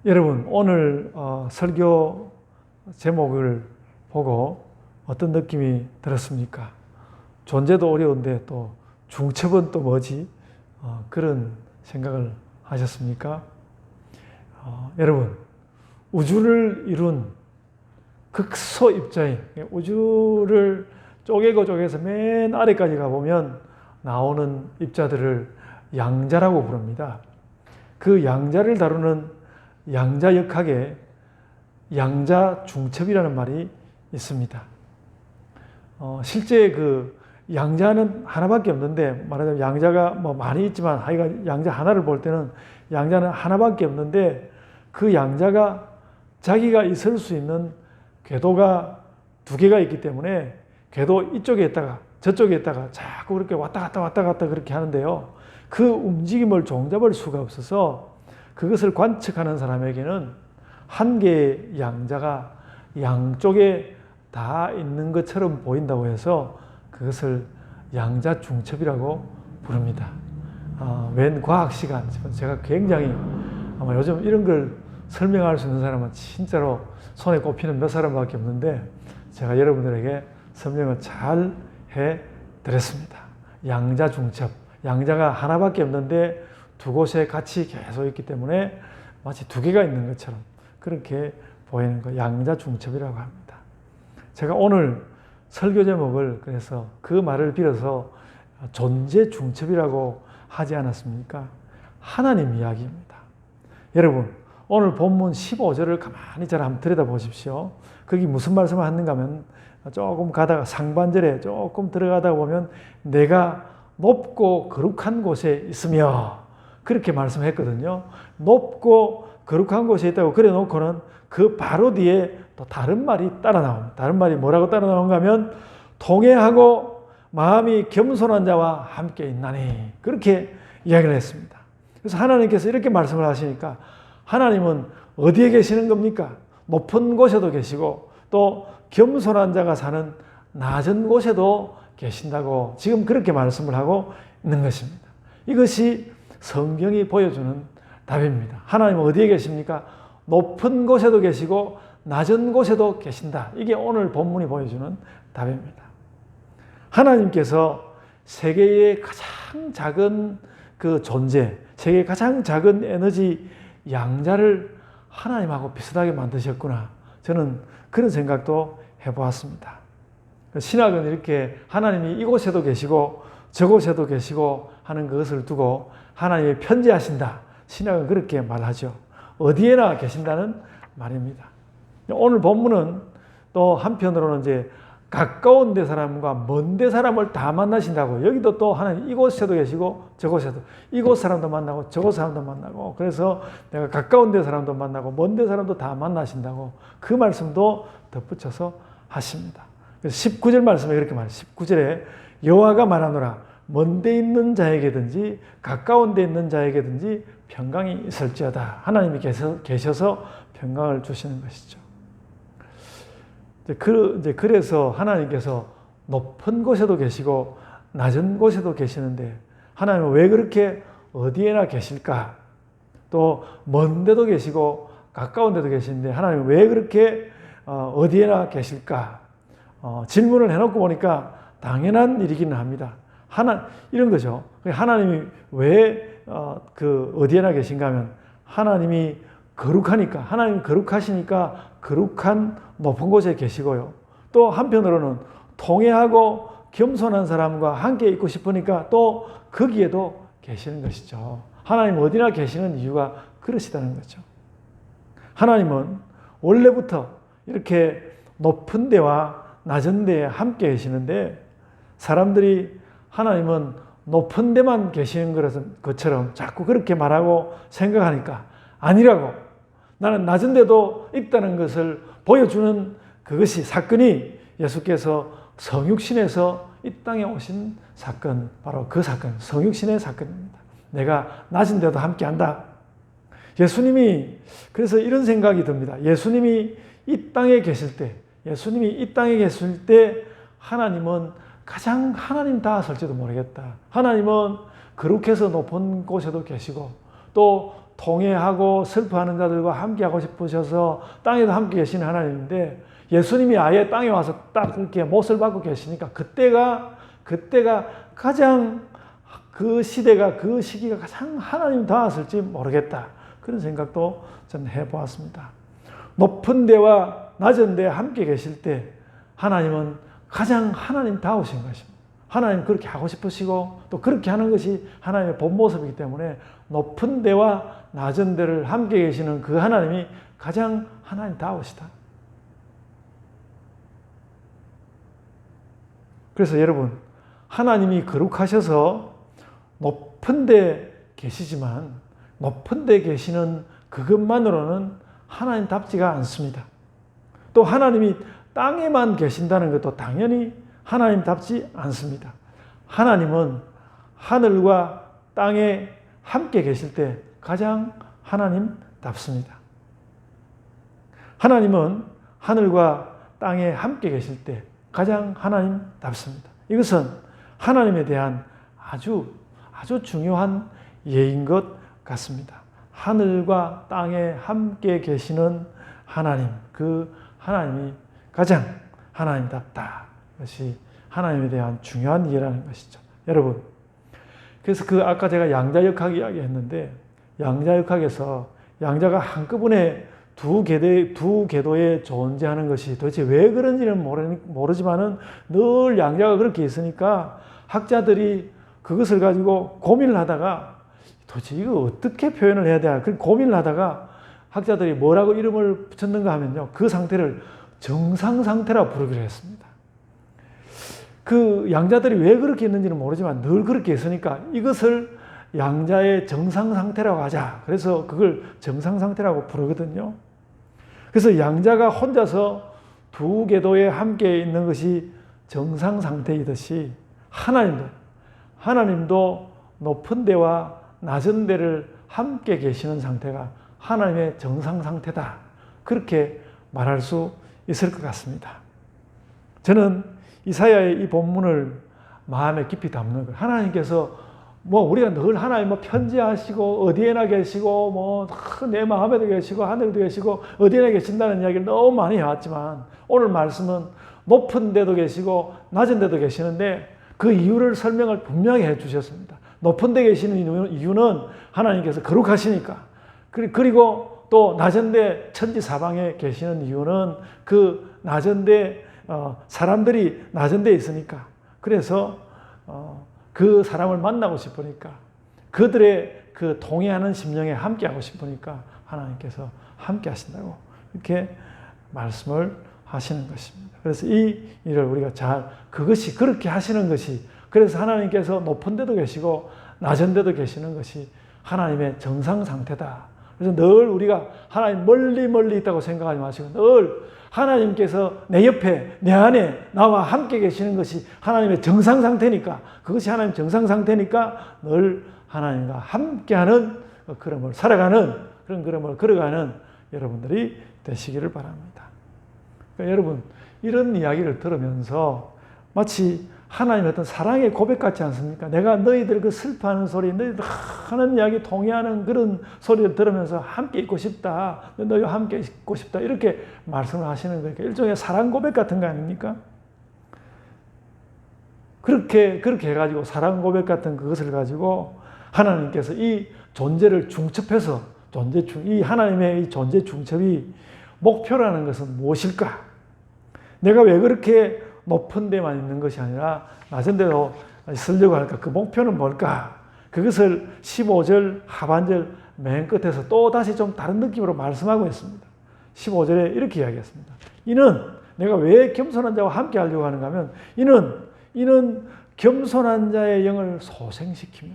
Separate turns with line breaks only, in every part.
여러분, 오늘 설교 제목을 보고 어떤 느낌이 들었습니까? 존재도 어려운데 또 중첩은 또 뭐지? 그런 생각을 하셨습니까? 여러분, 우주를 이룬 극소 입자인, 우주를 쪼개고 쪼개서 맨 아래까지 가보면 나오는 입자들을 양자라고 부릅니다. 그 양자를 다루는 양자역학에 양자중첩이라는 말이 있습니다. 실제 그 양자는 하나밖에 없는데, 말하자면 양자가 뭐 많이 있지만 하여간 양자 하나를 볼 때는 양자는 하나밖에 없는데, 그 양자가 자기가 있을 수 있는 궤도가 두 개가 있기 때문에 궤도 이쪽에 있다가 저쪽에 있다가 자꾸 그렇게 왔다 갔다 그렇게 하는데요. 그 움직임을 종잡을 수가 없어서 그것을 관측하는 사람에게는 한 개의 양자가 양쪽에 다 있는 것처럼 보인다고 해서 그것을 양자중첩이라고 부릅니다. 웬 과학 시간, 제가 굉장히 아마 요즘 이런 걸 설명할 수 있는 사람은 진짜로 손에 꼽히는 몇 사람밖에 없는데, 제가 여러분들에게 설명을 잘 해드렸습니다. 양자중첩, 양자가 하나밖에 없는데 두 곳에 같이 계속 있기 때문에 마치 두 개가 있는 것처럼 그렇게 보이는 거, 양자중첩이라고 합니다. 제가 오늘 설교 제목을 그래서 그 말을 빌어서 존재중첩이라고 하지 않았습니까? 하나님 이야기입니다. 여러분, 오늘 본문 15절을 가만히 잘 한번 들여다보십시오. 거기 무슨 말씀을 하는가 하면 조금 가다가 상반절에 조금 들어가다 보면 내가 높고 거룩한 곳에 있으며 그렇게 말씀했거든요. 높고 거룩한 곳에 있다고 그래 놓고는 그 바로 뒤에 또 다른 말이 따라 나옵니다. 다른 말이 뭐라고 따라 나오는가 하면 통회하고 마음이 겸손한 자와 함께 있나니, 그렇게 이야기를 했습니다. 그래서 하나님께서 이렇게 말씀을 하시니까 하나님은 어디에 계시는 겁니까? 높은 곳에도 계시고 또 겸손한 자가 사는 낮은 곳에도 계신다고 지금 그렇게 말씀을 하고 있는 것입니다. 이것이 성경이 보여주는 답입니다. 하나님은 어디에 계십니까? 높은 곳에도 계시고 낮은 곳에도 계신다. 이게 오늘 본문이 보여주는 답입니다. 하나님께서 세계의 가장 작은 그 존재, 세계의 가장 작은 에너지 양자를 하나님하고 비슷하게 만드셨구나. 저는 그런 생각도 해보았습니다. 신학은 이렇게 하나님이 이곳에도 계시고 저곳에도 계시고 하는 것을 두고 하나님이 편재하신다. 신학은 그렇게 말하죠. 어디에나 계신다는 말입니다. 오늘 본문은 또 한편으로는 이제 가까운 데 사람과 먼 데 사람을 다 만나신다고, 여기도 또 하나님 이곳에도 계시고 저곳에도, 이곳 사람도 만나고 저곳 사람도 만나고, 그래서 내가 가까운 데 사람도 만나고 먼 데 사람도 다 만나신다고 그 말씀도 덧붙여서 하십니다. 그래서 19절 말씀에 그렇게 말해요. 19절에 여호와가 말하노라, 먼 데 있는 자에게든지 가까운 데 있는 자에게든지 평강이 있을지어다. 하나님이 계셔서 평강을 주시는 것이죠. 그래서 하나님께서 높은 곳에도 계시고 낮은 곳에도 계시는데 하나님은 왜 그렇게 어디에나 계실까? 또 먼 데도 계시고 가까운 데도 계시는데 하나님은 왜 그렇게 어디에나 계실까? 질문을 해놓고 보니까 당연한 일이기는 합니다. 이런 거죠. 하나님이 왜 어디에나 계신가 하면 하나님이 거룩하니까, 하나님 거룩하시니까 거룩한 높은 곳에 계시고요. 또 한편으로는 통회하고 겸손한 사람과 함께 있고 싶으니까 또 거기에도 계시는 것이죠. 하나님 어디나 계시는 이유가 그러시다는 거죠. 하나님은 원래부터 이렇게 높은 데와 낮은 데에 함께 계시는데 사람들이 하나님은 높은 데만 계시는 것처럼 자꾸 그렇게 말하고 생각하니까 아니라고, 나는 낮은 데도 있다는 것을 보여주는 그것이 사건이 예수께서 성육신에서 이 땅에 오신 사건, 바로 그 사건, 성육신의 사건입니다. 내가 낮은 데도 함께 한다. 예수님이, 그래서 이런 생각이 듭니다. 예수님이 이 땅에 계실 때 하나님은 가장 하나님다웠을지도 모르겠다. 하나님은 거룩해서 높은 곳에도 계시고 또 통회하고 슬퍼하는 자들과 함께 하고 싶으셔서 땅에도 함께 계시는 하나님인데 예수님이 아예 땅에 와서 딱 그렇게 못을 받고 계시니까 그때가 가장 그 시대가 그 시기가 가장 하나님 닿았을지 모르겠다. 그런 생각도 저는 해보았습니다. 높은 데와 낮은 데 함께 계실 때 하나님은 가장 하나님 다우신 것입니다. 하나님 그렇게 하고 싶으시고 또 그렇게 하는 것이 하나님의 본 모습이기 때문에 높은 데와 낮은 데를 함께 계시는 그 하나님이 가장 하나님 다우시다. 그래서 여러분, 하나님이 거룩하셔서 높은 데 계시지만 높은 데 계시는 그것만으로는 하나님답지가 않습니다. 또 하나님이 땅에만 계신다는 것도 당연히 하나님답지 않습니다. 하나님은 하늘과 땅에 함께 계실 때 가장 하나님답습니다. 하나님은 하늘과 땅에 함께 계실 때 가장 하나님답습니다. 이것은 하나님에 대한 아주 중요한 예인 것 같습니다. 하늘과 땅에 함께 계시는 하나님, 그 하나님이 가장 하나님답다. 것이 하나님에 대한 중요한 이해라는 것이죠. 여러분, 그래서 아까 제가 양자역학 이야기했는데 양자역학에서 양자가 한꺼번에 두 궤도에 존재하는 것이 도대체 왜 그런지는 모르지만은 늘 양자가 그렇게 있으니까 학자들이 그것을 가지고 고민을 하다가 도대체 이거 어떻게 표현을 해야 되나 그 고민을 하다가 학자들이 뭐라고 이름을 붙였는가 하면요. 그 상태를 정상 상태라고 부르기로 했습니다. 그 양자들이 왜 그렇게 있는지는 모르지만 늘 그렇게 있으니까 이것을 양자의 정상 상태라고 하자. 그래서 그걸 정상 상태라고 부르거든요. 그래서 양자가 혼자서 두 궤도에 함께 있는 것이 정상 상태이듯이 하나님도 높은 데와 낮은 데를 함께 계시는 상태가 하나님의 정상 상태다. 그렇게 말할 수 있을 것 같습니다. 저는 이사야의 이 본문을 마음에 깊이 담는 거예요. 하나님께서 우리가 늘 하나님 편지하시고 어디에나 계시고 내 마음에도 계시고 하늘에도 계시고 어디에나 계신다는 이야기를 너무 많이 해왔지만 오늘 말씀은 높은 데도 계시고 낮은 데도 계시는데 그 이유를 설명을 분명히 해 주셨습니다. 높은 데 계시는 이유는 하나님께서 거룩하시니까 그리고 또 낮은 데 천지 사방에 계시는 이유는 그 낮은 데 사람들이 낮은 데 있으니까 그래서 그 사람을 만나고 싶으니까 그들의 그 동의하는 심령에 함께하고 싶으니까 하나님께서 함께 하신다고 이렇게 말씀을 하시는 것입니다. 그래서 이 일을 우리가 그것이 그렇게 하시는 것이 그래서 하나님께서 높은 데도 계시고 낮은 데도 계시는 것이 하나님의 정상 상태다. 그래서 늘 우리가 하나님 멀리 있다고 생각하지 마시고 늘 하나님께서 내 옆에 내 안에 나와 함께 계시는 것이 하나님의 정상 상태니까 그것이 하나님의 정상 상태니까 늘 하나님과 함께하는 그런 살아가는 그런 걸음을 걸어가는 여러분들이 되시기를 바랍니다. 그러니까 여러분 이런 이야기를 들으면서 마치 하나님의 어떤 사랑의 고백 같지 않습니까? 내가 너희들 그 슬퍼하는 소리, 너희들 하는 이야기 동의하는 그런 소리를 들으면서 함께 있고 싶다. 너희와 함께 있고 싶다. 이렇게 말씀을 하시는 거니까 일종의 사랑 고백 같은 거 아닙니까? 그렇게 해가지고 사랑 고백 같은 그것을 가지고 하나님께서 이 존재를 중첩해서 이 하나님의 이 존재 중첩이 목표라는 것은 무엇일까? 내가 왜 그렇게 높은 데만 있는 것이 아니라 낮은 데도 쓰려고 할까? 그 목표는 뭘까? 그것을 15절 하반절 맨 끝에서 또 다시 좀 다른 느낌으로 말씀하고 있습니다. 15절에 이렇게 이야기했습니다. 이는 내가 왜 겸손한 자와 함께 하려고 하는가 하면 이는 겸손한 자의 영을 소생시키며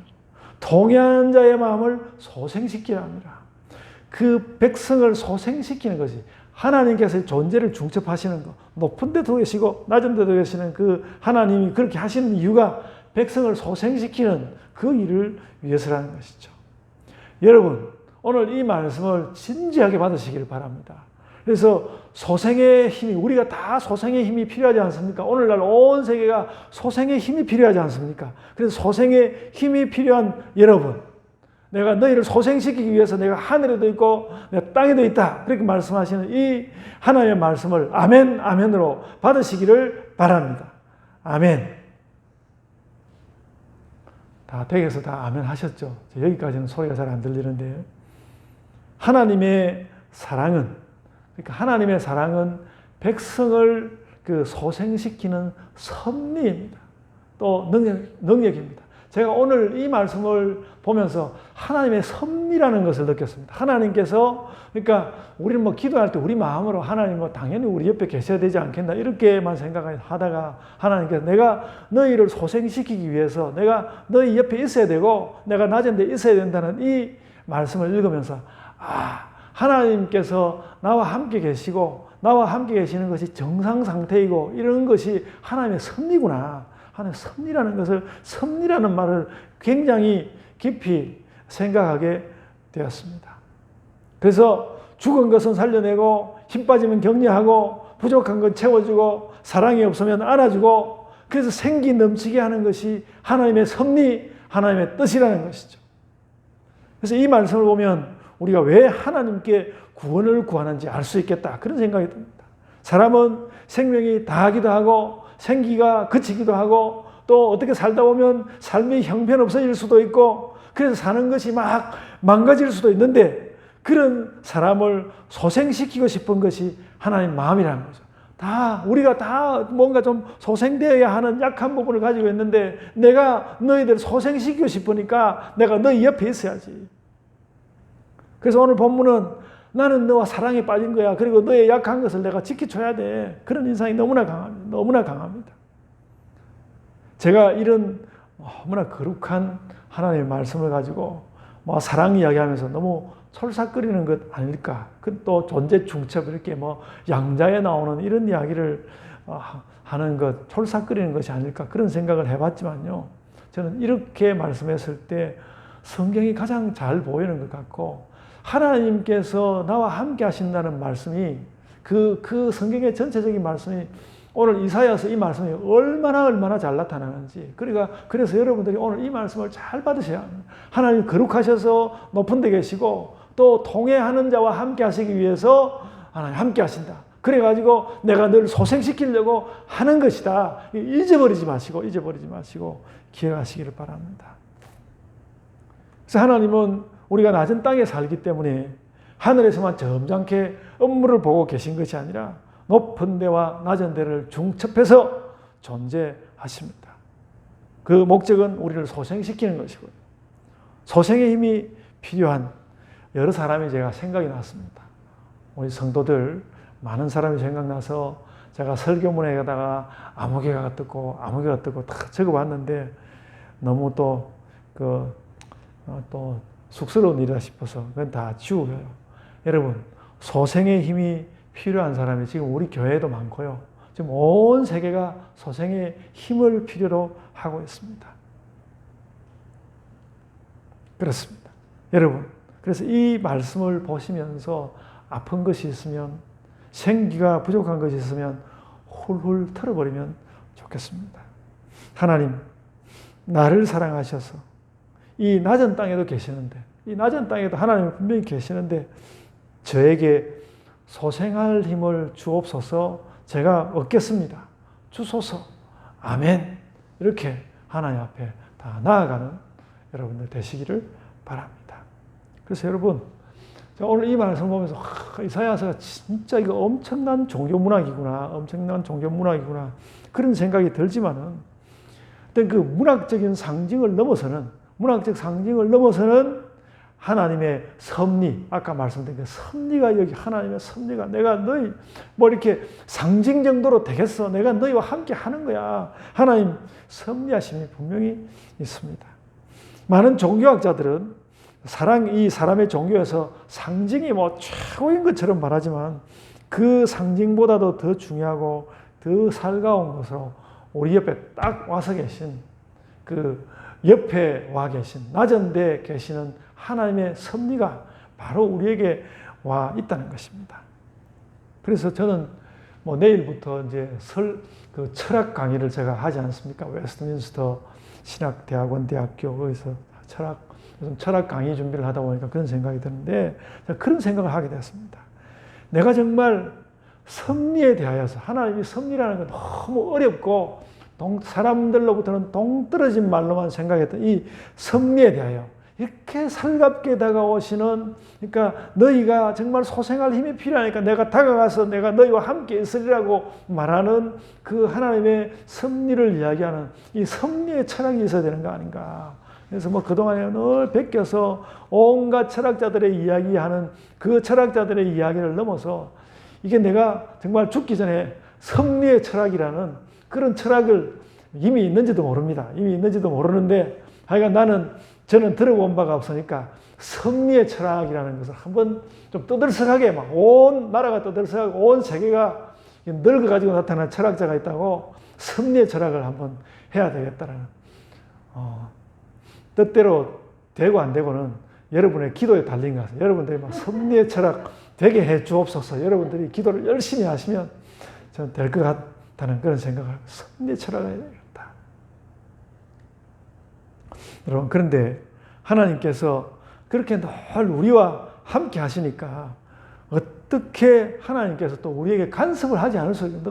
동의하는 자의 마음을 소생시키려 합니다. 그 백성을 소생시키는 것이 하나님께서 존재를 중첩하시는 것, 높은 데도 계시고 낮은 데도 계시는 그 하나님이 그렇게 하시는 이유가 백성을 소생시키는 그 일을 위해서라는 것이죠. 여러분, 오늘 이 말씀을 진지하게 받으시길 바랍니다. 그래서 소생의 힘이, 우리가 다 소생의 힘이 필요하지 않습니까? 오늘날 온 세계가 소생의 힘이 필요하지 않습니까? 그래서 소생의 힘이 필요한 여러분, 내가 너희를 소생시키기 위해서 내가 하늘에도 있고 내가 땅에도 있다. 그렇게 말씀하시는 이 하나님의 말씀을 아멘, 아멘으로 받으시기를 바랍니다. 아멘. 다 댁에서 다 아멘 하셨죠? 여기까지는 소리가 잘 안 들리는데요. 하나님의 사랑은, 그러니까 하나님의 사랑은 백성을 소생시키는 섭리입니다. 또 능력입니다. 제가 오늘 이 말씀을 보면서 하나님의 섭리라는 것을 느꼈습니다. 하나님께서, 그러니까 우리는 기도할 때 우리 마음으로 하나님 당연히 우리 옆에 계셔야 되지 않겠나 이렇게만 생각하다가 하나님께서 내가 너희를 소생시키기 위해서 내가 너희 옆에 있어야 되고 내가 낮은 데 있어야 된다는 이 말씀을 읽으면서 하나님께서 나와 함께 계시고 나와 함께 계시는 것이 정상 상태이고 이런 것이 하나님의 섭리구나. 하나님의 섭리라는 것을, 섭리라는 말을 굉장히 깊이 생각하게 되었습니다. 그래서 죽은 것은 살려내고 힘 빠지면 격려하고 부족한 건 채워주고 사랑이 없으면 안아주고 그래서 생기 넘치게 하는 것이 하나님의 섭리, 하나님의 뜻이라는 것이죠. 그래서 이 말씀을 보면 우리가 왜 하나님께 구원을 구하는지 알 수 있겠다. 그런 생각이 듭니다. 사람은 생명이 다하기도 하고 생기가 그치기도 하고 또 어떻게 살다 보면 삶이 형편없어질 수도 있고 그래서 사는 것이 막 망가질 수도 있는데 그런 사람을 소생시키고 싶은 것이 하나님의 마음이라는 거죠. 우리가 다 뭔가 좀 소생되어야 하는 약한 부분을 가지고 있는데 내가 너희들 소생시키고 싶으니까 내가 너희 옆에 있어야지. 그래서 오늘 본문은 나는 너와 사랑에 빠진 거야. 그리고 너의 약한 것을 내가 지켜줘야 돼. 그런 인상이 너무나 강합니다. 너무나 강합니다. 제가 이런 너무나 거룩한 하나님의 말씀을 가지고 사랑 이야기하면서 너무 솔삭거리는 것 아닐까. 또 존재 중첩 이렇게 양자에 나오는 이런 이야기를 하는 것, 솔삭거리는 것이 아닐까. 그런 생각을 해봤지만요. 저는 이렇게 말씀했을 때 성경이 가장 잘 보이는 것 같고 하나님께서 나와 함께 하신다는 말씀이 그 성경의 전체적인 말씀이 오늘 이사야서 이 말씀이 얼마나 잘 나타나는지 그래서 여러분들이 오늘 이 말씀을 잘 받으셔야 합니다. 하나님 거룩하셔서 높은 데 계시고 또 통회하는 자와 함께 하시기 위해서 하나님 함께 하신다. 그래가지고 내가 늘 소생시키려고 하는 것이다. 잊어버리지 마시고 기억하시기를 바랍니다. 그래서 하나님은 우리가 낮은 땅에 살기 때문에 하늘에서만 점잖게 업무를 보고 계신 것이 아니라 높은 데와 낮은 데를 중첩해서 존재하십니다. 그 목적은 우리를 소생시키는 것이고요. 소생의 힘이 필요한 여러 사람이 제가 생각이 났습니다. 우리 성도들 많은 사람이 생각나서 제가 설교문에다가 아무개가 떴고 다 적어봤는데 너무 또 쑥스러운 일이다 싶어서 그건 다 지우고요. 여러분, 소생의 힘이 필요한 사람이 지금 우리 교회에도 많고요. 지금 온 세계가 소생의 힘을 필요로 하고 있습니다. 그렇습니다. 여러분, 그래서 이 말씀을 보시면서 아픈 것이 있으면 생기가 부족한 것이 있으면 훌훌 털어버리면 좋겠습니다. 하나님, 나를 사랑하셔서 이 낮은 땅에도 계시는데 이 낮은 땅에도 하나님은 분명히 계시는데 저에게 소생할 힘을 주옵소서. 제가 얻겠습니다. 주소서. 아멘. 이렇게 하나님 앞에 다 나아가는 여러분들 되시기를 바랍니다. 그래서 여러분 오늘 이 말씀을 보면서 이사야서가 진짜 이거 엄청난 종교문학이구나 그런 생각이 들지만은 어떤 그 문학적 상징을 넘어서는 하나님의 섭리, 아까 말씀드린 그 섭리가 여기 하나님의 섭리가 내가 너희 이렇게 상징 정도로 되겠어. 내가 너희와 함께 하는 거야. 하나님 섭리하심이 분명히 있습니다. 많은 종교학자들은 이 사람의 종교에서 상징이 최고인 것처럼 말하지만 그 상징보다도 더 중요하고 더 살가운 것으로 우리 옆에 딱 와서 계신 옆에 와 계신 낮은 데 계시는 하나님의 섭리가 바로 우리에게 와 있다는 것입니다. 그래서 저는 내일부터 이제 철학 강의를 제가 하지 않습니까? 웨스트민스터 신학대학원 대학교 거기서 철학 요즘 철학 강의 준비를 하다 보니까 그런 생각이 드는데 그런 생각을 하게 되었습니다. 내가 정말 섭리에 대하여서 하나님이 섭리라는 건 너무 어렵고 사람들로부터는 동떨어진 말로만 생각했던 이 섭리에 대하여 이렇게 살갑게 다가오시는, 그러니까 너희가 정말 소생할 힘이 필요하니까 내가 다가가서 내가 너희와 함께 있으리라고 말하는 그 하나님의 섭리를 이야기하는 이 섭리의 철학이 있어야 되는 거 아닌가. 그래서 뭐 그동안에 늘 베껴서 온갖 철학자들의 이야기하는 그 철학자들의 이야기를 넘어서 이게 내가 정말 죽기 전에 섭리의 철학이라는 그런 철학을 이미 있는지도 모릅니다. 이미 있는지도 모르는데 하여간 저는 들어본 바가 없으니까 섭리의 철학이라는 것을 한번 좀 떠들썩하게 막 온 나라가 떠들썩하고 온 세계가 늙어가지고 나타난 철학자가 있다고 섭리의 철학을 한번 해야 되겠다라는 뜻대로 되고 안 되고는 여러분의 기도에 달린 것 같아요. 여러분들이 막 섭리의 철학 되게 해 주옵소서. 여러분들이 기도를 열심히 하시면 저는 될 것 같다는 그런 생각을 하고 섭리의 철학을 해야 되겠다. 여러분, 그런데 하나님께서 그렇게 늘 우리와 함께 하시니까 어떻게 하나님께서 또 우리에게 간섭을 하지 않을 수 있는데,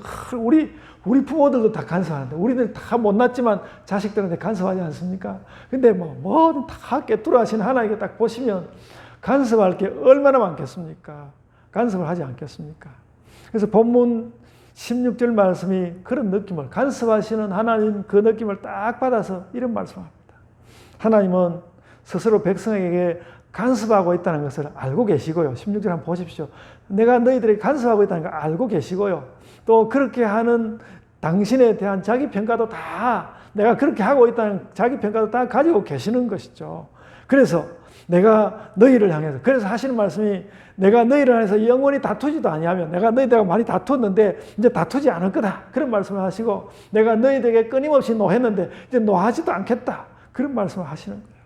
우리 부모들도 다 간섭하는데, 우리들 다 못났지만 자식들한테 간섭하지 않습니까? 근데 뭐든 다 꿰뚫어 하신 하나님께 딱 보시면 간섭할 게 얼마나 많겠습니까? 간섭을 하지 않겠습니까? 그래서 본문 16절 말씀이 그런 느낌을, 간섭하시는 하나님 그 느낌을 딱 받아서 이런 말씀을 합니다. 하나님은 스스로 백성에게 간섭하고 있다는 것을 알고 계시고요. 16절 한번 보십시오. 내가 너희들에게 간섭하고 있다는 걸 알고 계시고요. 또 그렇게 하는 당신에 대한 자기 평가도 다, 내가 그렇게 하고 있다는 자기 평가도 다 가지고 계시는 것이죠. 그래서 내가 너희를 향해서, 그래서 하시는 말씀이 내가 너희를 향해서 영원히 다투지도 아니하면, 내가 너희들하고 많이 다투었는데 이제 다투지 않을 거다. 그런 말씀을 하시고, 내가 너희들에게 끊임없이 노했는데 이제 노하지도 않겠다. 그런 말씀을 하시는 거예요.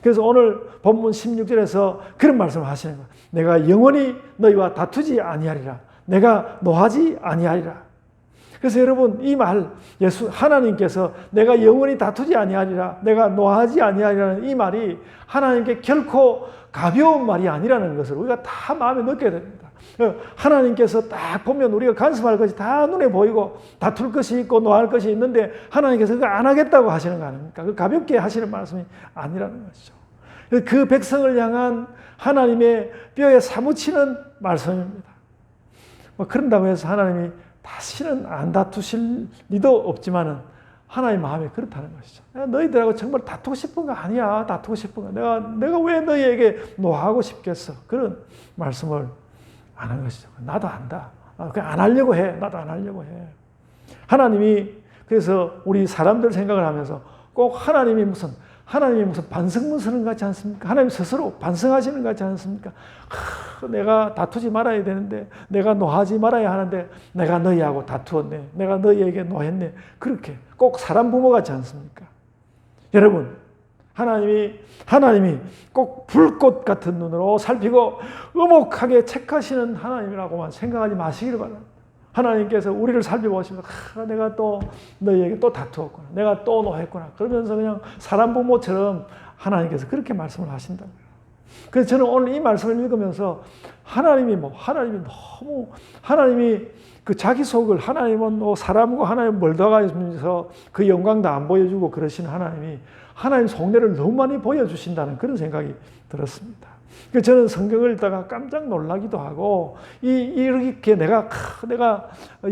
그래서 오늘 본문 16절에서 그런 말씀을 하시는 거예요. 내가 영원히 너희와 다투지 아니하리라. 내가 노하지 아니하리라. 그래서 여러분, 이 말, 하나님께서 내가 영원히 다투지 아니하리라, 내가 노하지 아니하리라는 이 말이 하나님께 결코 가벼운 말이 아니라는 것을 우리가 다 마음에 넣게 됩니다. 하나님께서 딱 보면 우리가 간섭할 것이 다 눈에 보이고 다툴 것이 있고 노할 것이 있는데 하나님께서 그거 안 하겠다고 하시는 거 아닙니까? 그 가볍게 하시는 말씀이 아니라는 것이죠. 그 백성을 향한 하나님의 뼈에 사무치는 말씀입니다. 그런다고 해서 하나님이 다시는 안 다투실 리도 없지만은 하나님 마음이 그렇다는 것이죠. 너희들하고 정말 다투고 싶은 거 아니야. 다투고 싶은 거. 내가 왜 너희에게 노하고 싶겠어. 그런 말씀을 안 한 것이죠. 나도 안다. 그냥 안 하려고 해. 나도 안 하려고 해. 하나님이 그래서 우리 사람들 생각을 하면서 꼭 하나님이 무슨 반성문서는 같지 않습니까? 하나님 스스로 반성하시는 것 같지 않습니까? 내가 다투지 말아야 되는데, 내가 노하지 말아야 하는데 내가 너희하고 다투었네. 내가 너희에게 노했네. 그렇게 꼭 사람 부모 같지 않습니까? 여러분, 하나님이 꼭 불꽃 같은 눈으로 살피고 의목하게 책하시는 하나님이라고만 생각하지 마시기를 바랍니다. 하나님께서 우리를 살펴보시면서 내가 또 너희에게 또 다투었구나. 내가 또 노했구나. 그러면서 그냥 사람 부모처럼 하나님께서 그렇게 말씀을 하신다고요. 그래서 저는 오늘 이 말씀을 읽으면서 하나님이 그 자기 속을, 하나님은 사람과 하나님 멀다가면서 그 영광도 안 보여주고 그러신 하나님이 하나님 속내를 너무 많이 보여주신다는 그런 생각이 들었습니다. 저는 성경을 읽다가 깜짝 놀라기도 하고, 이렇게 내가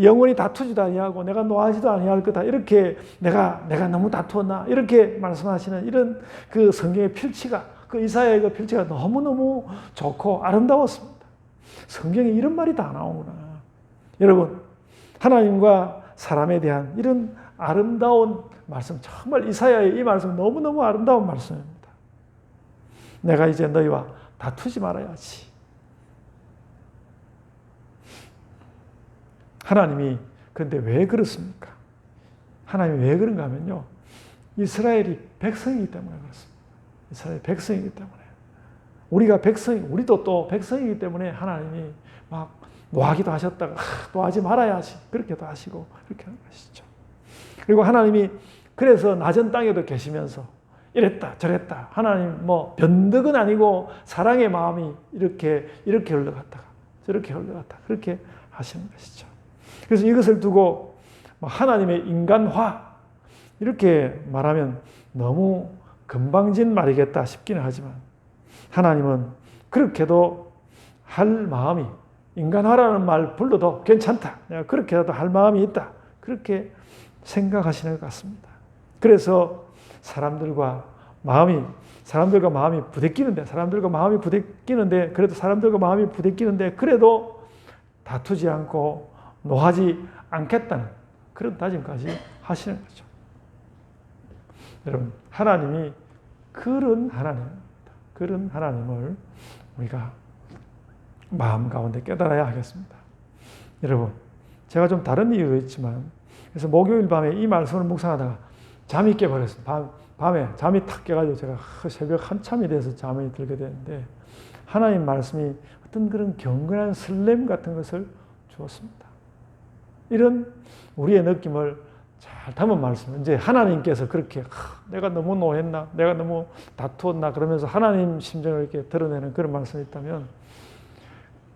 영원히 다투지도 아니하고 내가 노하지도 아니할 거다. 이렇게 내가 너무 다투었나? 이렇게 말씀하시는 이런 그 성경의 필치가, 그 이사야의 그 필치가 너무너무 좋고 아름다웠습니다. 성경에 이런 말이 다 나오구나. 여러분, 하나님과 사람에 대한 이런 아름다운 말씀, 정말 이사야의 이 말씀 너무너무 아름다운 말씀입니다. 내가 이제 너희와 다투지 말아야지. 하나님이 그런데 왜 그렇습니까? 하나님이 왜 그런가 하면요, 이스라엘이 백성이기 때문에 그렇습니다. 이스라엘 백성이기 때문에. 우리도 또 백성이기 때문에 하나님이 막 노하기도 하셨다가 노하지 말아야지 그렇게도 하시고 그렇게 하는 것이죠. 그리고 하나님이 그래서 낮은 땅에도 계시면서 이랬다 저랬다. 하나님 뭐 변덕은 아니고 사랑의 마음이 이렇게 흘러갔다가 저렇게 흘러갔다. 그렇게 하시는 것이죠. 그래서 이것을 두고 하나님의 인간화 이렇게 말하면 너무 건방진 말이겠다 싶기는 하지만 하나님은 그렇게도 할 마음이 인간화라는 말 불러도 괜찮다. 내가 그렇게라도 할 마음이 있다. 그렇게 생각하시는 것 같습니다. 그래서 사람들과 마음이 부대끼는데 그래도 다투지 않고 노하지 않겠다는 그런 다짐까지 하시는 거죠. 여러분, 하나님이 그런 하나님을 우리가 마음 가운데 깨달아야 하겠습니다. 여러분, 제가 좀 다른 이유도 있지만 그래서 목요일 밤에 이 말씀을 묵상하다가 잠이 깨버렸어요. 밤에 잠이 탁 깨가지고 제가 새벽 한참이 돼서 잠이 들게 되는데 하나님 말씀이 어떤 그런 경건한 설렘 같은 것을 주었습니다. 이런 우리의 느낌을 잘 담은 말씀. 이제 하나님께서 그렇게 내가 너무 노했나, 내가 너무 다투었나 그러면서 하나님 심정을 이렇게 드러내는 그런 말씀이 있다면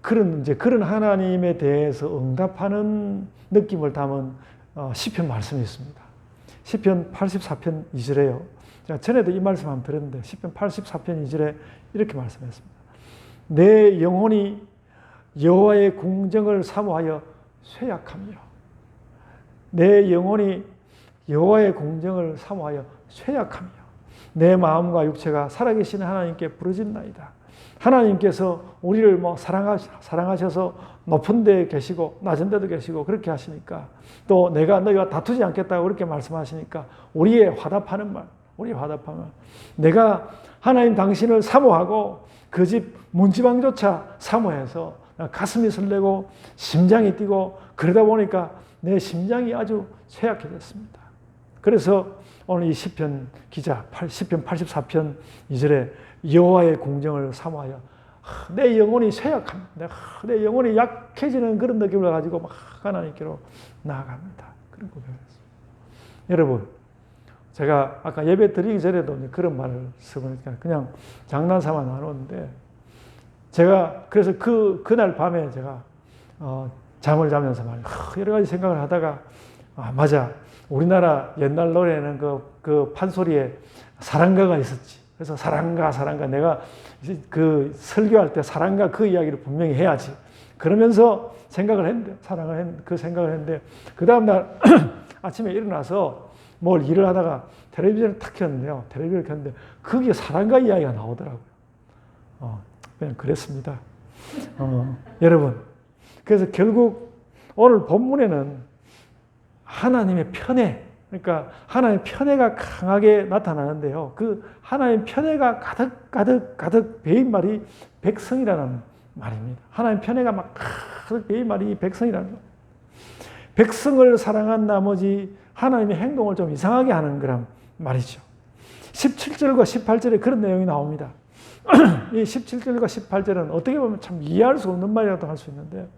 그런 하나님에 대해서 응답하는 느낌을 담은 시편 말씀이 있습니다. 시편 84편 2절에요. 제가 전에도 이 말씀 한번 드렸는데 시편 84편 2절에 이렇게 말씀했습니다. 내 영혼이 여호와의 공정을 사모하여 쇠약하며 내 영혼이 여호와의 공정을 사모하여 쇠약하며 내 마음과 육체가 살아계신 하나님께 부르짖나이다. 하나님께서 우리를 사랑하셔서 높은 데 계시고 낮은 데도 계시고 그렇게 하시니까 또 너희가 다투지 않겠다고 그렇게 말씀하시니까 우리의 화답하는 말 내가 하나님 당신을 사모하고 그 집 문지방조차 사모해서 가슴이 설레고 심장이 뛰고 그러다 보니까 내 심장이 아주 쇠약해졌습니다. 그래서 오늘 이 시편 기자 시편 84편 2절에 여호와의 공정을 사모하여 내 영혼이 쇠약합니다. 내 영혼이 약해지는 그런 느낌을 가지고 막 하나님께로 나아갑니다. 그런 고백이었습니다. 여러분, 제가 아까 예배 드리기 전에도 그런 말을 쓰니까 그냥 장난삼아 나눴는데 제가 그래서 그날 밤에 제가 잠을 자면서 여러 가지 생각을 하다가 맞아, 우리나라 옛날 노래는 그 판소리에 사랑가가 있었지. 그래서 사랑가 내가 그 설교할 때 사랑가 그 이야기를 분명히 해야지. 그러면서 생각을 했는데 그 생각을 했는데 그 다음 날 아침에 일어나서 뭘 일을 하다가 텔레비전을 탁 켰는데요. 텔레비전을 켰는데 거기에 사랑가 이야기가 나오더라고요. 그냥 그랬습니다. 여러분, 그래서 결국 오늘 본문에는 하나님의 편애, 그러니까 하나님의 편애가 강하게 나타나는데요. 그 하나님의 편애가 가득 배인 말이 백성이라는 말입니다. 하나님의 편애가 막 가득 배인 말이 백성이라는 것. 백성을 사랑한 나머지 하나님의 행동을 좀 이상하게 하는 거란 말이죠. 17절과 18절에 그런 내용이 나옵니다. 이 17절과 18절은 어떻게 보면 참 이해할 수 없는 말이라도 할 수 있는데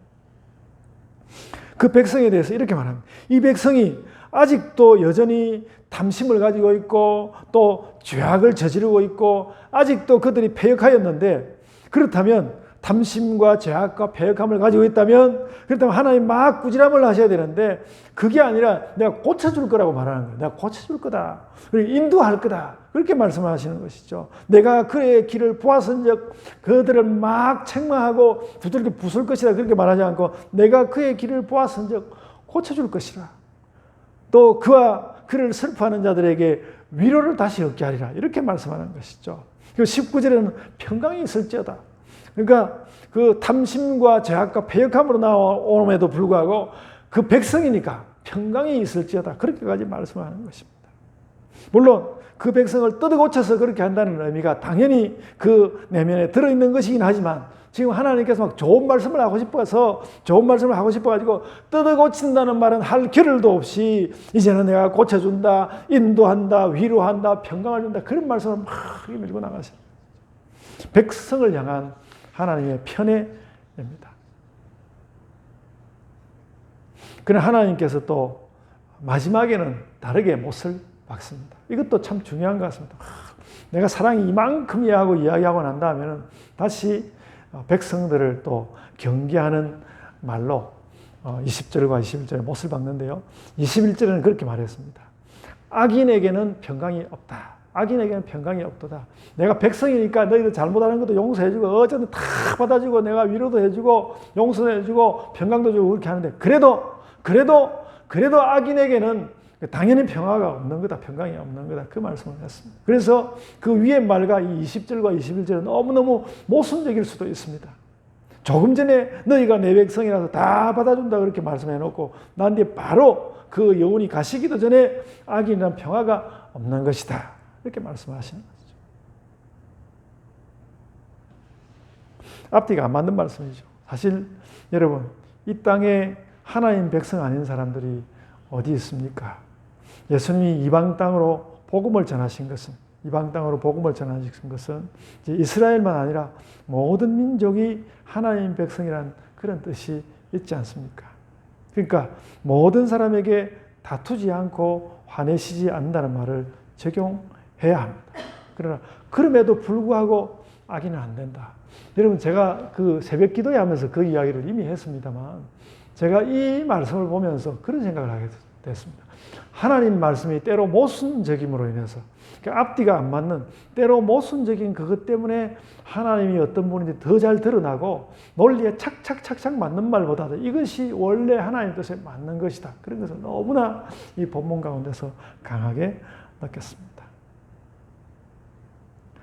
그 백성에 대해서 이렇게 말합니다. 이 백성이 아직도 여전히 탐심을 가지고 있고 또 죄악을 저지르고 있고 아직도 그들이 패역하였는데 그렇다면 탐심과 죄악과 패역함을 가지고 있다면 그렇다면 하나님 막 꾸지람을 하셔야 되는데 그게 아니라 내가 고쳐줄 거라고 말하는 거예요. 내가 고쳐줄 거다. 그리고 인도할 거다. 그렇게 말씀하시는 것이죠. 내가 그의 길을 보았은즉 그들을 막 책망하고 두들겨 부술 것이다. 그렇게 말하지 않고 내가 그의 길을 보았은즉 고쳐줄 것이라. 또 그를 슬퍼하는 자들에게 위로를 다시 얻게 하리라. 이렇게 말씀하는 것이죠. 그리고 19절에는 평강이 있을지어다. 그러니까 그 탐심과 죄악과 패역함으로 나옴에도 불구하고 그 백성이니까 평강이 있을지어다. 그렇게까지 말씀하는 것입니다. 물론 그 백성을 뜯어고쳐서 그렇게 한다는 의미가 당연히 그 내면에 들어있는 것이긴 하지만 지금 하나님께서 막 좋은 말씀을 하고 싶어가지고 뜯어고친다는 말은 할 겨를도 없이 이제는 내가 고쳐준다, 인도한다, 위로한다, 평강을 준다 그런 말씀을 막 밀고 나가세요. 백성을 향한 하나님의 편애입니다. 그러나 하나님께서 또 마지막에는 다르게 못을 박습니다. 이것도 참 중요한 것 같습니다. 내가 사랑이 이만큼이야 하고 이야기하고 난 다음에는 다시 백성들을 또 경계하는 말로 20절과 21절에 못을 박는데요. 21절에는 그렇게 말했습니다. 악인에게는 평강이 없다. 악인에게는 평강이 없도다. 내가 백성이니까 너희들 잘못하는 것도 용서해주고 어쨌든 다 받아주고 내가 위로도 해주고 용서도 해주고 평강도 주고 그렇게 하는데 그래도 악인에게는 당연히 평화가 없는 거다. 평강이 없는 거다. 그 말씀을 했습니다. 그래서 그 위의 말과 이 20절과 21절은 너무너무 모순적일 수도 있습니다. 조금 전에 너희가 내 백성이라서 다 받아준다 그렇게 말씀해놓고 난 뒤에 바로 그 여운이 가시기도 전에 악인이란 평화가 없는 것이다. 이렇게 말씀하시는 거죠. 앞뒤가 안 맞는 말씀이죠. 사실 여러분 이 땅에 하나님 백성 아닌 사람들이 어디 있습니까? 예수님이 이방 땅으로 복음을 전하신 것은 이제 이스라엘만 아니라 모든 민족이 하나님 백성이라는 그런 뜻이 있지 않습니까? 그러니까 모든 사람에게 다투지 않고 화내시지 않는다는 말을 적용해야 합니다. 그러나 그럼에도 불구하고 악인은 안 된다. 여러분 제가 그 새벽 기도회 하면서 그 이야기를 이미 했습니다만 제가 이 말씀을 보면서 그런 생각을 하게 됐습니다. 하나님 말씀이 때로 모순적임으로 인해서 앞뒤가 안 맞는 때로 모순적인 그것 때문에 하나님이 어떤 분인지 더 잘 드러나고 논리에 착착착착 맞는 말보다도 이것이 원래 하나님 뜻에 맞는 것이다. 그런 것을 너무나 이 본문 가운데서 강하게 느꼈습니다.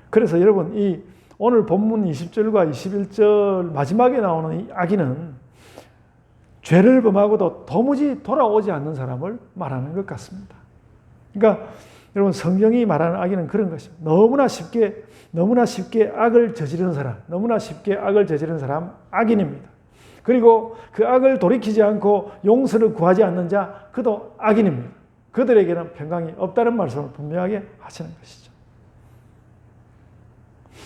그래서 여러분 이 오늘 본문 20절과 21절 마지막에 나오는 이 악인은 죄를 범하고도 도무지 돌아오지 않는 사람을 말하는 것 같습니다. 그러니까 여러분 성경이 말하는 악인은 그런 것입니다. 너무나 쉽게 악을 저지르는 사람 악인입니다. 그리고 그 악을 돌이키지 않고 용서를 구하지 않는 자 그도 악인입니다. 그들에게는 평강이 없다는 말씀을 분명하게 하시는 것이죠.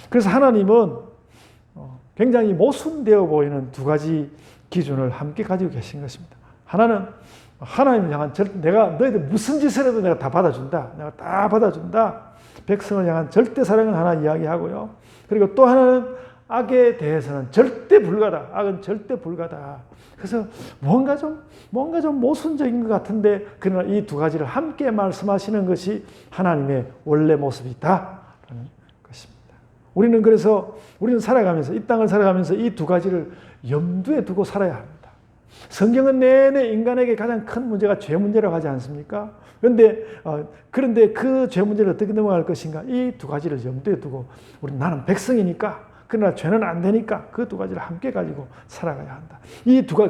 그래서 하나님은 굉장히 모순되어 보이는 두 가지 기준을 함께 가지고 계신 것입니다. 하나는 하나님을 향한 내가 너희들 무슨 짓을 해도 내가 다 받아준다. 내가 다 받아준다. 백성을 향한 절대 사랑을 하나 이야기하고요. 그리고 또 하나는 악에 대해서는 절대 불가다. 악은 절대 불가다. 그래서 뭔가 좀 모순적인 것 같은데 그러나 이 두 가지를 함께 말씀하시는 것이 하나님의 원래 모습이다라는 것입니다. 우리는 살아가면서 이 땅을 살아가면서 이 두 가지를 염두에 두고 살아야 합니다. 성경은 내내 인간에게 가장 큰 문제가 죄 문제라고 하지 않습니까? 그런데 그 죄 문제를 어떻게 넘어갈 것인가? 이 두 가지를 염두에 두고 나는 백성이니까 그러나 죄는 안 되니까 그 두 가지를 함께 가지고 살아가야 한다.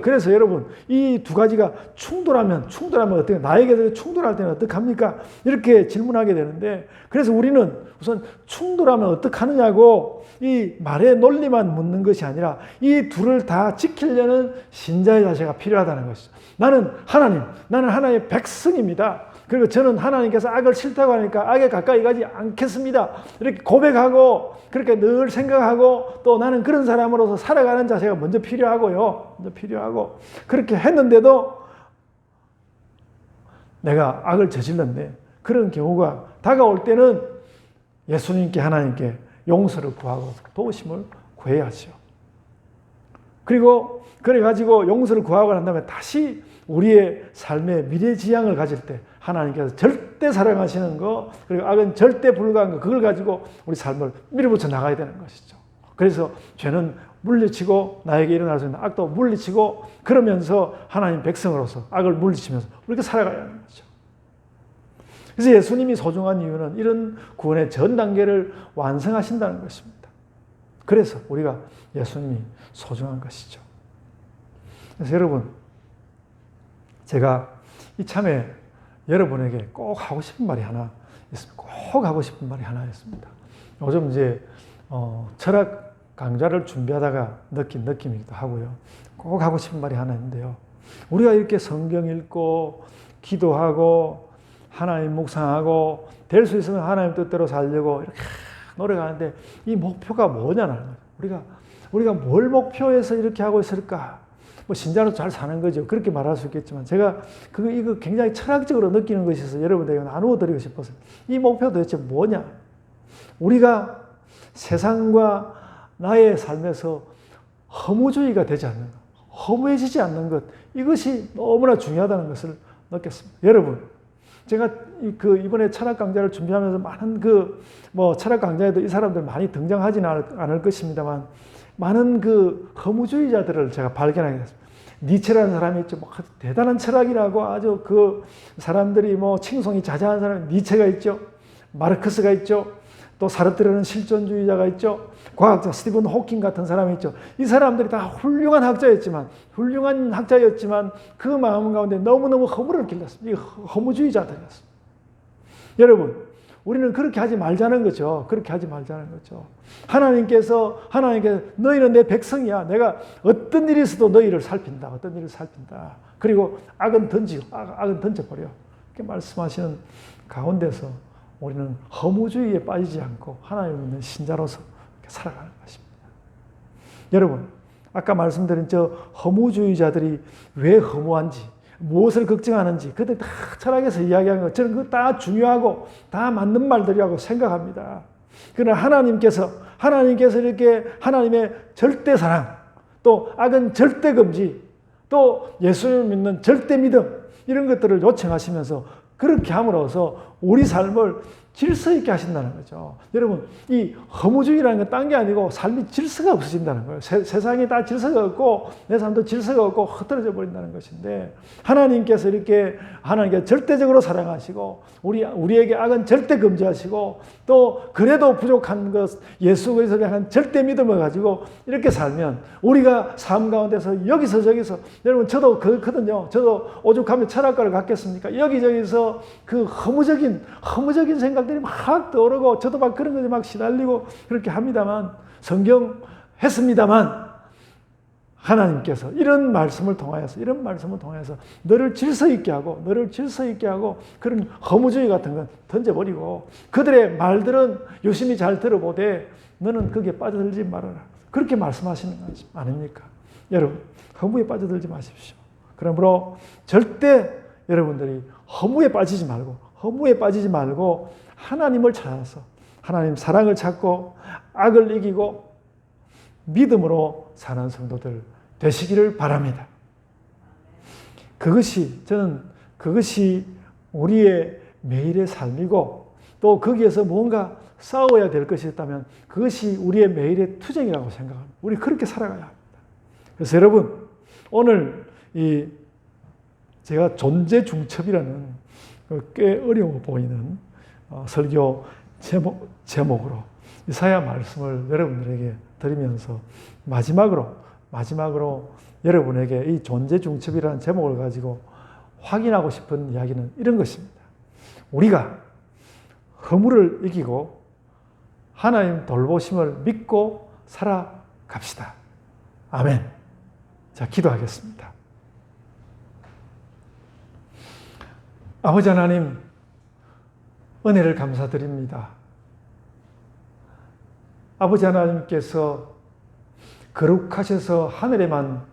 그래서 여러분 이 두 가지가 충돌하면 어떻게 나에게 충돌할 때는 어떻게 합니까? 이렇게 질문하게 되는데 그래서 우리는 우선 충돌하면 어떻게 하느냐고 이 말의 논리만 묻는 것이 아니라 이 둘을 다 지키려는 신자의 자세가 필요하다는 것이죠. 나는 하나님의 백성입니다. 그리고 저는 하나님께서 악을 싫다고 하니까 악에 가까이 가지 않겠습니다. 이렇게 고백하고 그렇게 늘 생각하고 또 나는 그런 사람으로서 살아가는 자세가 먼저 필요하고요. 그렇게 했는데도 내가 악을 저질렀네. 그런 경우가 다가올 때는 예수님께 하나님께 용서를 구하고 도우심을 구해야죠. 그리고 그래가지고 용서를 구하고 난 다음에 다시 우리의 삶의 미래지향을 가질 때 하나님께서 절대 사랑하시는 거 그리고 악은 절대 불가한 거 그걸 가지고 우리 삶을 밀어붙여 나가야 되는 것이죠. 그래서 죄는 물리치고 나에게 일어날 수 있는 악도 물리치고 그러면서 하나님 백성으로서 악을 물리치면서 우리가 살아가야 하는 거죠. 그래서 예수님이 소중한 이유는 이런 구원의 전 단계를 완성하신다는 것입니다. 그래서 우리가 예수님이 소중한 것이죠. 그래서 여러분 제가 이참에 여러분에게 꼭 하고 싶은 말이 하나 있습니다. 요즘 이제 철학 강좌를 준비하다가 느낀 느낌이기도 하고요. 꼭 하고 싶은 말이 하나 있는데요. 우리가 이렇게 성경 읽고 기도하고 하나님 묵상하고 될 수 있으면 하나님 뜻대로 살려고 이렇게 노력하는데 이 목표가 뭐냐는 거예요. 우리가 뭘 목표해서 이렇게 하고 있을까? 신자로 잘 사는 거죠. 그렇게 말할 수 있겠지만 제가 이거 굉장히 철학적으로 느끼는 것이 있어서 여러분들에게 나누어 드리고 싶어서 이 목표 도대체 뭐냐? 우리가 세상과 나의 삶에서 허무주의가 되지 않는 것, 허무해지지 않는 것, 이것이 너무나 중요하다는 것을 느꼈습니다. 여러분, 제가 이번에 철학 강좌를 준비하면서 많은 철학 강좌에도 이 사람들 많이 등장하지는 않을 것입니다만, 많은 허무주의자들을 제가 발견하게 됐습니다. 니체라는 사람이 있죠. 대단한 철학이라고 아주 사람들이 칭송이 자자한 사람이 니체가 있죠. 마르크스가 있죠. 또 사르트르는 실존주의자가 있죠. 과학자 스티븐 호킹 같은 사람이 있죠. 이 사람들이 다 훌륭한 학자였지만 그 마음 가운데 너무너무 허무를 길렀습니다. 이 허무주의자들이었습니다. 여러분, 우리는 그렇게 하지 말자는 거죠. 그렇게 하지 말자는 거죠. 하나님께서 너희는 내 백성이야. 내가 어떤 일이 있어도 너희를 살핀다. 어떤 일을 살핀다. 그리고 악은 던져버려. 이렇게 말씀하시는 가운데서 우리는 허무주의에 빠지지 않고 하나님 있는 신자로서 살아가는 것입니다. 여러분, 아까 말씀드린 저 허무주의자들이 왜 허무한지, 무엇을 걱정하는지, 그때 다 철학에서 이야기하는 것, 저는 그거 다 중요하고 다 맞는 말들이라고 생각합니다. 그러나 하나님께서 이렇게 하나님의 절대 사랑, 또 악은 절대 금지, 또 예수를 믿는 절대 믿음, 이런 것들을 요청하시면서 그렇게 함으로써 우리 삶을 질서 있게 하신다는 거죠. 여러분, 이 허무주의라는 건 딴 게 아니고 삶이 질서가 없어진다는 거예요. 세상이 다 질서가 없고 내 삶도 질서가 없고 흐트러져 버린다는 것인데, 하나님께서 절대적으로 사랑하시고 우리에게 악은 절대 금지하시고, 또 그래도 부족한 것 예수 그리스도를 향한 절대 믿음을 가지고 이렇게 살면 우리가 삶 가운데서 여기서 저기서, 여러분 저도 그렇거든요. 저도 오죽하면 철학과를 갔겠습니까? 여기저기서 허무적인 생각들이 막 떠오르고 저도 막 그런 것에 막 시달리고 그렇게 합니다만, 성경했습니다만, 하나님께서 이런 말씀을 통하여서 너를 질서 있게 하고 그런 허무주의 같은 건 던져버리고, 그들의 말들은 유심히 잘 들어보되 너는 거기에 빠져들지 말아라. 그렇게 말씀하시는 거 아닙니까? 여러분, 허무에 빠져들지 마십시오. 그러므로 절대 여러분들이 허무에 빠지지 말고 하나님을 찾아서 하나님 사랑을 찾고 악을 이기고 믿음으로 사는 성도들 되시기를 바랍니다. 저는 그것이 우리의 매일의 삶이고, 또 거기에서 뭔가 싸워야 될 것이 있다면 그것이 우리의 매일의 투쟁이라고 생각합니다. 우리 그렇게 살아가야 합니다. 그래서 여러분, 오늘 제가 존재 중첩이라는 꽤 어려워 보이는 설교 제목으로 이사야 말씀을 여러분들에게 드리면서 마지막으로 여러분에게 이 존재 중첩이라는 제목을 가지고 확인하고 싶은 이야기는 이런 것입니다. 우리가 허물을 이기고 하나님 돌보심을 믿고 살아갑시다. 아멘. 자, 기도하겠습니다. 아버지 하나님, 은혜를 감사드립니다. 아버지 하나님께서 거룩하셔서 하늘에만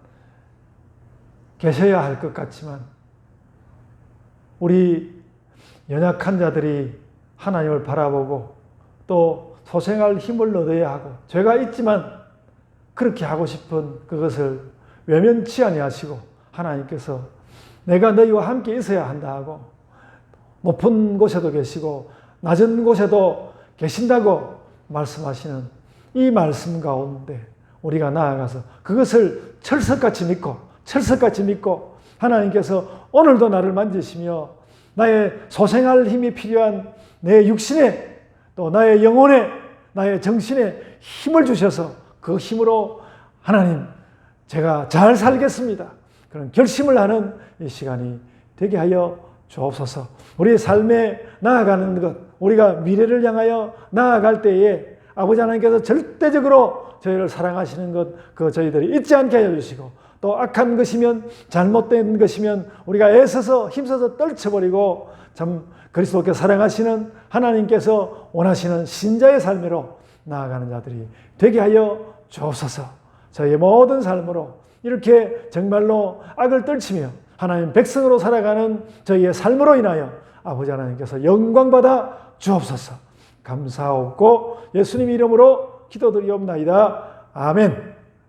계셔야 할 것 같지만, 우리 연약한 자들이 하나님을 바라보고 또 소생할 힘을 얻어야 하고, 죄가 있지만 그렇게 하고 싶은 그것을 외면치 아니하시고, 하나님께서 내가 너희와 함께 있어야 한다 하고 높은 곳에도 계시고 낮은 곳에도 계신다고 말씀하시는 이 말씀 가운데 우리가 나아가서 그것을 철석같이 믿고 하나님께서 오늘도 나를 만지시며 나의 소생할 힘이 필요한 내 육신에, 또 나의 영혼에, 나의 정신에 힘을 주셔서 그 힘으로 하나님, 제가 잘 살겠습니다. 그런 결심을 하는 이 시간이 되게 하여 주옵소서. 우리의 삶에 나아가는 것, 우리가 미래를 향하여 나아갈 때에 아버지 하나님께서 절대적으로 저희를 사랑하시는 것, 저희들이 잊지 않게 하여 주시고, 또 악한 것이면, 잘못된 것이면 우리가 애써서 힘써서 떨쳐버리고, 참 그리스도께 사랑하시는 하나님께서 원하시는 신자의 삶으로 나아가는 자들이 되게 하여 주옵소서. 저희의 모든 삶으로 이렇게 정말로 악을 떨치며 하나님 백성으로 살아가는 저희의 삶으로 인하여 아버지 하나님께서 영광받아 주옵소서. 감사하옵고 예수님 이름으로 기도드리옵나이다. 아멘.